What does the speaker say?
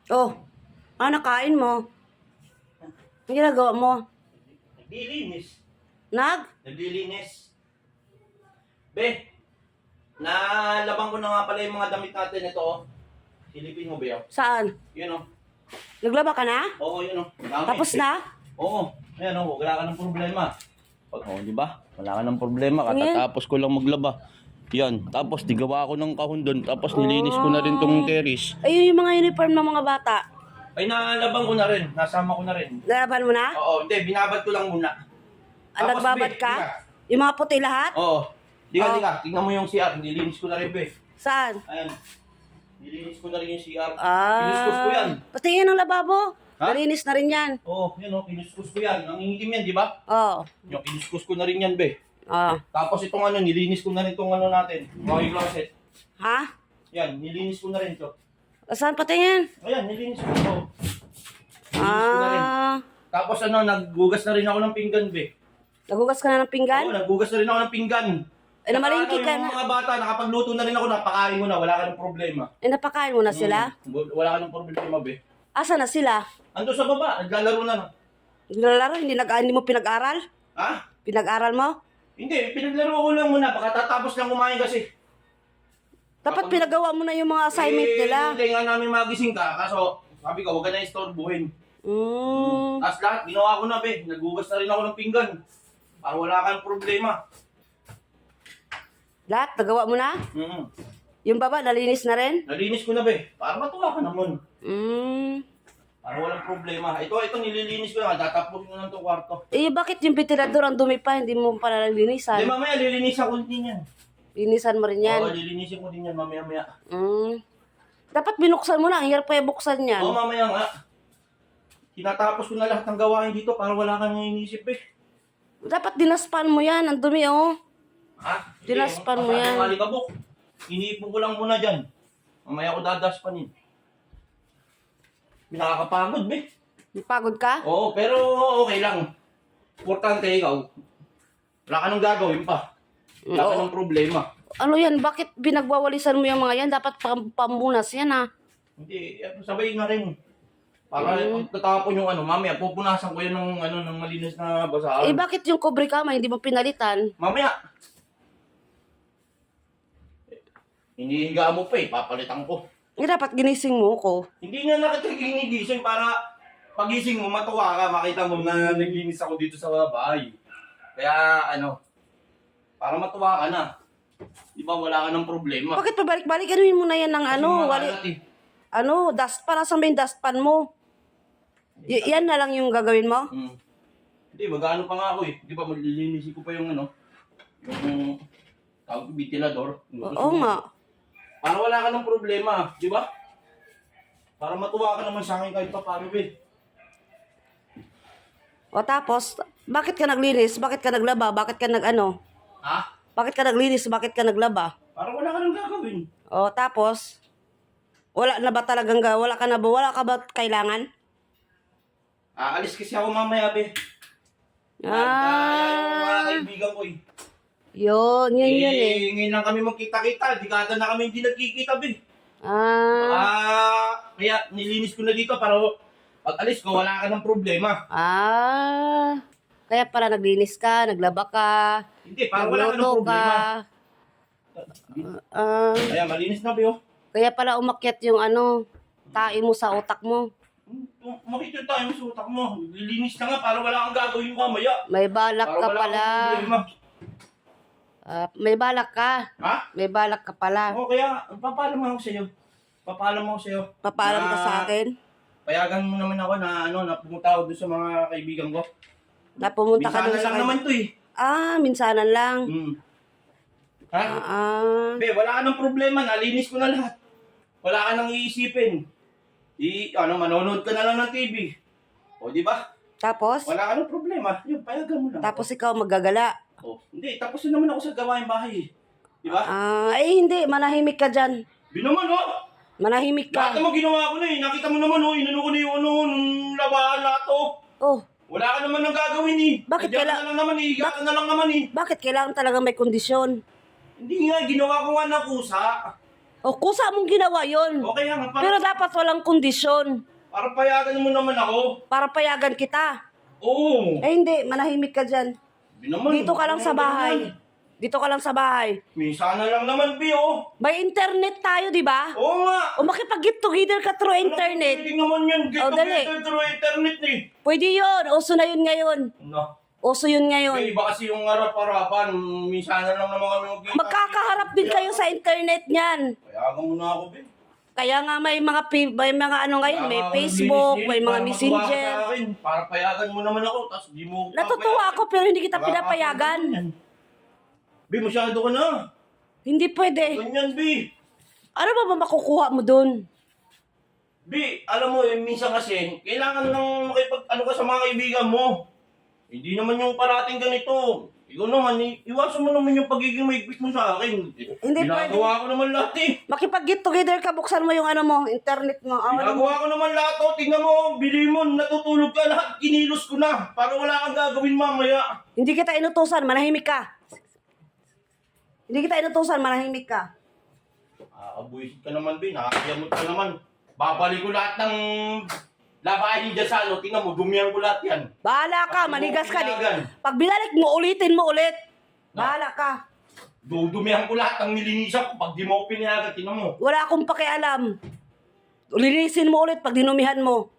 Oh, nakain mo. Ang ginagawa mo? Naglilinis. Nag? Naglilinis. Be, nalabang ko na nga pala yung mga damit natin. Ito, oh. Silipin mo, be, oh. Saan? Yun, oh. Naglaba ka na? Oo, yun, oh. Dami. Tapos na? Oo. Ayan, oh. Wala ka ng problema. Oh, di ba? Wala ka ng problema. Ayan. Katatapos ko lang maglaba. Yan. Tapos, digawa ko ng kahon doon. Tapos, nilinis ko na rin tong terrace. Ayun yung mga uniform ng mga bata. Ay, nalabang ko na rin. Nasama ko na rin. Lalaban mo na? Oo, hindi. Binabad ko lang muna. Nagbabad be, ka? di Yung mga puti lahat? Oo. Di ka, Oh. di ka. Tingnan mo yung CR. Nilinis ko na rin, be. Saan? Ayan. Nilinis ko na rin yung CR. Kinuskus ko yan. Patingin ng lababo. Ha? Nalinis na rin yan. Oo, yun o. Kinuskus ko yan. Nangingitim yan, di ba? Oo. Yung kinuskus ko na rin yan, be. Oh. Tapos itong ano, nilinis ko na rin itong ano natin. Mga closet. Ha? Yan, nilinis ko na rin to. Saan patingin? Ayan, nilinis ko to. Nilinis ko na rin. Tapos ano, naggugas na rin ako ng pinggan, be. Nagugas ka na ng pinggan? Oo, naggugas na rin ako ng pinggan. Eh, namalingki ka Yung na. mga bata, nakapagluto na rin ako, napakain mo na, wala ka ng problema. Eh, napakain mo na sila? Wala ka ng problema, be. Asa na sila? Ando sa baba, naglalaro na. Naglalaro? Hindi mo pinag-aral? Ha? Pinag-aral mo? Hindi, pinaglaro ko lang muna, pagkatatapos lang kumain kasi. Dapat pinagawa mo na yung mga assignment nila. Hindi nga namin magising ka, kaso sabi ko, huwag ka na istorbuhin. Mm. Tapos lahat, ginawa ko na, be. Nagugas na rin ako ng pinggan. Para wala kang problema. Lahat, nagawa mo na? Yung baba, nalinis na rin? Nalinis ko na, be. Para matuwa ka naman. Para walang problema. Ito, nililinis ko na. Tatapos ko na ng itong kwarto. Eh, bakit yung ventilador ang dumi pa, hindi mo pa Hindi, nalinisan? mamaya, lilinisan ko din yan. Linisan mo rin yan. Oo, lilinisin ko din yan, mamaya-maya. Dapat binuksan mo na, ang hirap pa buksan yan. Oo, mamaya nga. Tinatapos ko na lahat ng gawain dito para wala kang inisip, eh. Dapat dinaspan mo yan, ang dumi oh. Ha? Dinaspan mo yan. Alikabok. Iniipon ko lang muna dyan. Mamaya ko dadaspanin. Nakakapagod, be. Pagod ka? Oo, pero okay lang. Importante ikaw. Wala ka nang gagawin pa. Wala ka nang problema. Ano yan, bakit binagwawalisan mo yung mga yan? Dapat pamunas yan ah. Hindi, sabay na rin. Para pagtatapon yung ano, mamaya pupunasan ko yan ng malinis na basaan. Eh bakit yung cobre kama hindi mo pinalitan? Mamaya. Hinihiga mo pa eh, papalitan ko. Eh dapat ginising mo ko. Hindi nga nakataginigising para pagising mo, matuwa ka, makita mo na naglinis ako dito sa bahay. Kaya ano, para matuwa ka na. Di ba wala ka ng problema? Bakit pabalik-balik? Anuhin mo na yan ng ano? Dustpan. Asan ba yung dustpan mo? Yan na lang yung gagawin mo? Hindi, mag-ano pa nga ako eh. Di ba malilinisin ko pa yung yung tawag ventilador. Oo nga. Para wala ka ng problema, di ba? Para matuwa ka naman sa akin kahit pa paano, be. O tapos, bakit ka naglinis? Bakit ka naglaba? Bakit ka nag-ano? Ha? Bakit ka naglinis? Bakit ka naglaba? Para wala ka nang gagawin. O tapos, wala ka ba kailangan? Aalis kasi ako mamaya, be. Yung mga kaibigan ko eh. Yun eh. Ngayon lang kami magkita-kita. Dekada na kami hindi nagkikita, be. Kaya nilinis ko na dito para pag alis ko, wala ka ng problema. Kaya pala naglinis ka, naglaba ka, Hindi, para wala ka ng nagluto problema. Kaya malinis na, be, oh. Kaya pala umakyat yung tae mo sa utak mo. Makita tayo sa utak mo. Lilinis na nga para wala kang gagawin mamaya. May balak Para ka wala pala. kang problema. May balak ka. Ha? May balak ka pala. Oo, kaya papaalam ako sa'yo. Papaalam ako sa'yo. Papaalam ka sa akin. Payagan mo naman ako na pumunta ako doon sa mga kaibigan ko. Na pumunta ka doon Minsanan sa lang naman to eh. minsanan lang. Ha? Be, wala ka ng problema. Nalinis ko na lahat. Wala ka nang iisipin. Manonood ka na lang ng TV. O, di ba? Tapos? Wala ka ng problema. Yun, payagan mo lang. Tapos ikaw maggagala. Hindi, tapos na naman ako sa gawain bahay. Di ba? Hindi. Manahimik ka dyan. Di naman, oh! Manahimik Lahat ka. naman ginawa ko na eh. Nakita mo naman, oh. Inano ko na yung nung labahan lahat, oh. Oh, Wala ka naman nang gagawin eh. Bakit Nandiyan ka na lang naman eh. Higa ka na lang naman eh. bakit kailangan talaga may kondisyon? Hindi nga, ginawa ko nga ng kusa. O, kusa mong ginawa yon. Okay nga, Pero dapat walang kondisyon para payagan mo naman ako. para payagan kita. Oo. Eh hindi, manahimik ka dyan. Di naman, Dito ka lang sa bahay. Dito ka lang sa bahay. Minsan na lang naman, Bi, oh. May internet tayo, di ba? Oo nga. O makipag-get together ka through internet. Pwede naman yan. Get Oh, dali. together through internet eh. Pwede yun. Uso na yun ngayon. No. Uso yun ngayon. Iba kasi yung harap-harapan. Minsan na lang naman kami magkita. Magkakaharap din kayo sa internet niyan. Payagan mo na ako, Bi. Kaya nga may mga ano ngayon, may Kaya ako Facebook, naglinis, may mga para matuwa ka messenger. sa akin. Para payagan mo naman ako, tapos di mo... Natutuwa ako pero hindi kita pinapayagan. Bi, masyado ka na. Hindi pwede. Ganyan, Bi. Ano ba makukuha mo dun? Bi, alam mo, minsan kasi, kailangan nang ano ka sa mga kaibigan mo. Hindi naman yung parating ganito. Ikaw naman, iwasan mo naman yung pagiging maigpit mo sa akin. Hindi Ginagawa ko naman lahat eh. Makipag-get together ka, buksan mo yung ano mo, internet mo. Ano mo. Ginagawa ko naman lahat oh. Tingnan mo, bili mo, natutulog ka lahat. Kinilos ko na. Para wala kang gagawin mamaya. Hindi kita inutusan, manahimik ka. Hindi kita inutusan, manahimik ka. Abuisit ka naman, Bin. Nakakiyamot ka naman. Babalik ko lahat ng labahin dyan sa ano. Tingnan mo, dumihan ko lahat yan. Bahala ka, Pag manigas ka. pinagan. Pag binalik mo, ulitin mo ulit. Bahala ka. Dudumihan ko lahat ng nilinisan ko. Pag di mo ko pinayagan, tingnan mo. Wala akong pakialam. Linisin mo ulit pag dinumihan mo.